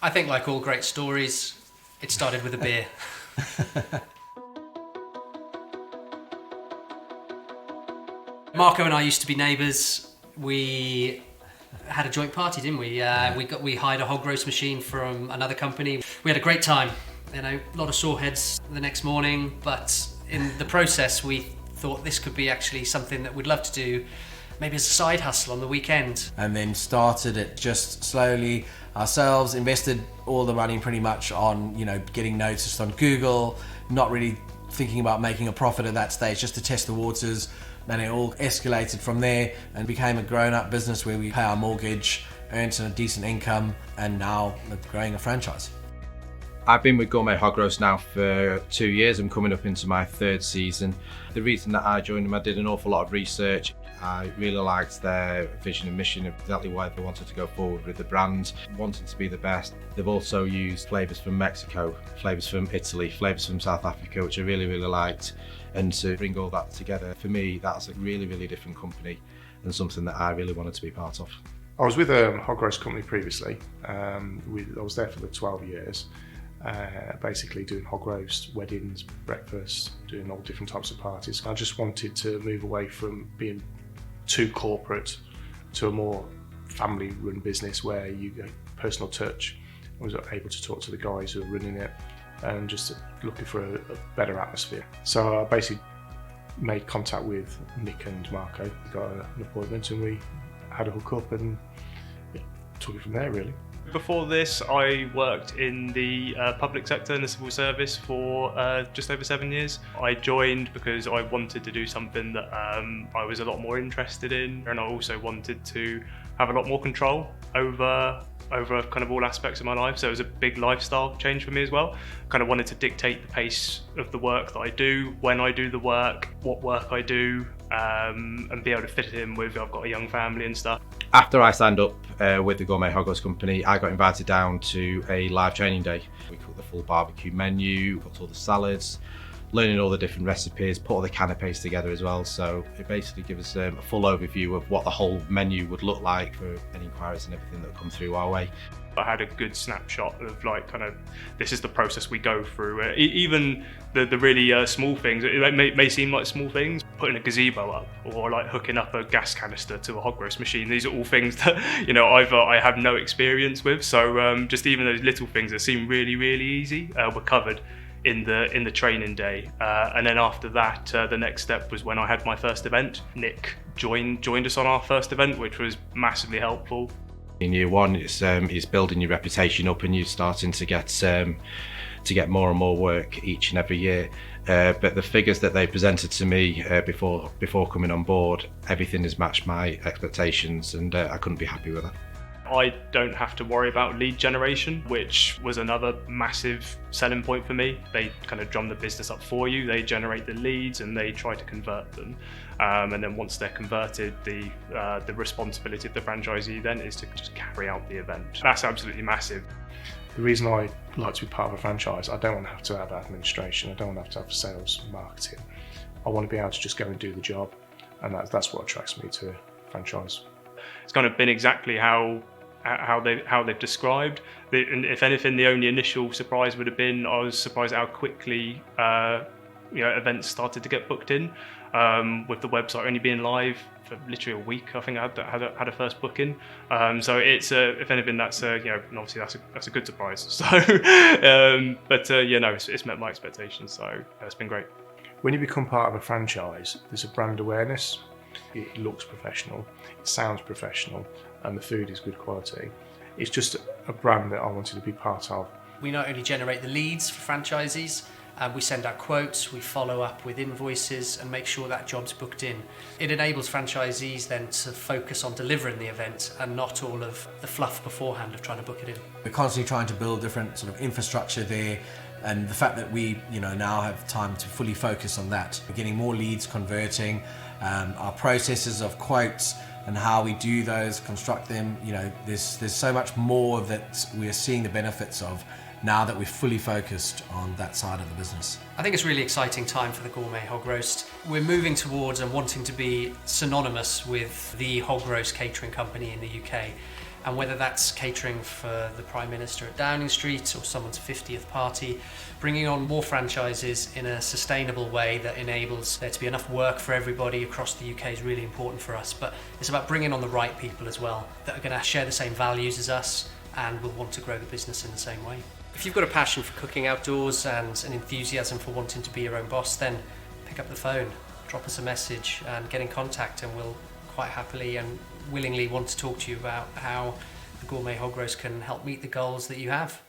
I think like all great stories, it started with a beer. Marco and I used to be neighbours. We had a joint party, didn't we? We hired a hog roast machine from another company. We had a great time. A lot of sore heads the next morning, but in the process we thought this could be actually something that we'd love to do, maybe as a side hustle on the weekend. And then started it just slowly ourselves, invested all the money pretty much on, getting noticed on Google, not really thinking about making a profit at that stage, just to test the waters. And it all escalated from there and became a grown-up business where we pay our mortgage, earned a decent income, and now we're growing a franchise. I've been with Gourmet Hog Roast now for 2 years. I'm coming up into my 3rd season. The reason that I joined them, I did an awful lot of research. I really liked their vision and mission, exactly why they wanted to go forward with the brand, wanting to be the best. They've also used flavours from Mexico, flavours from Italy, flavours from South Africa, which I really, really liked. And to bring all that together, for me, that's a really, really different company and something that I really wanted to be part of. I was with a hog roast company previously. I was there for the 12 years. Basically doing hog roast, weddings, breakfast, doing all different types of parties. I just wanted to move away from being too corporate to a more family-run business where you get personal touch. I was able to talk to the guys who are running it and just looking for a better atmosphere. So I basically made contact with Nick and Marco, got an appointment, and we had a hook up and took it from there really. Before this, I worked in the public sector in the civil service for just over 7 years. I joined because I wanted to do something that I was a lot more interested in, and I also wanted to have a lot more control over kind of all aspects of my life. So it was a big lifestyle change for me as well. Kind of wanted to dictate the pace of the work that I do, when I do the work, what work I do, and be able to fit it in with, I've got a young family and stuff. After I signed up with the Gourmet Hog Roast Company, I got invited down to a live training day. We cooked the full barbecue menu, cooked all the salads, learning all the different recipes, put all the canapes together as well. So it basically gives us a full overview of what the whole menu would look like for any inquiries and everything that come through our way. I had a good snapshot of this is the process we go through. Even the really small things, it may seem like small things, putting a gazebo up or like hooking up a gas canister to a hog roast machine. These are all things that I have no experience with. So just even those little things that seem really, really easy were covered in the training day. And then after that, the next step was when I had my first event. Nick joined us on our first event, which was massively helpful. In year one, it's building your reputation up, and you're starting to get more and more work each and every year. But the figures that they presented to me before coming on board, everything has matched my expectations, and I couldn't be happy with that. I don't have to worry about lead generation, which was another massive selling point for me. They kind of drum the business up for you. They generate the leads and they try to convert them. And then once they're converted, the responsibility of the franchisee then is to just carry out the event. That's absolutely massive. The reason I like to be part of a franchise, I don't want to have to have administration, I don't want to have sales, marketing. I want to be able to just go and do the job, and that's what attracts me to a franchise. It's kind of been exactly how they've described. And if anything, the only initial surprise would have been I was surprised at how quickly events started to get booked in. With the website only being live for literally a week, I think I had a first booking. So it's if anything, that's obviously that's a good surprise. So, it's met my expectations. So it's been great. When you become part of a franchise, there's a brand awareness. It looks professional, it sounds professional, and the food is good quality. It's just a brand that I wanted to be part of. We not only generate the leads for franchisees, we send out quotes, we follow up with invoices and make sure that job's booked in. It enables franchisees then to focus on delivering the event and not all of the fluff beforehand of trying to book it in. We're constantly trying to build different sort of infrastructure there, and the fact that we now have time to fully focus on that. We're getting more leads converting, our processes of quotes and how we do those, construct them, there's so much more that we're seeing the benefits of now that we're fully focused on that side of the business. I think it's a really exciting time for the Gourmet Hog Roast. We're moving towards and wanting to be synonymous with the hog roast catering company in the UK. And whether that's catering for the Prime Minister at Downing Street or someone's 50th party, bringing on more franchises in a sustainable way that enables there to be enough work for everybody across the UK is really important for us. But it's about bringing on the right people as well, that are going to share the same values as us and will want to grow the business in the same way. If you've got a passion for cooking outdoors and an enthusiasm for wanting to be your own boss, then pick up the phone, drop us a message and get in contact, and we'll quite happily and willingly want to talk to you about how the Gourmet Hog Roast can help meet the goals that you have.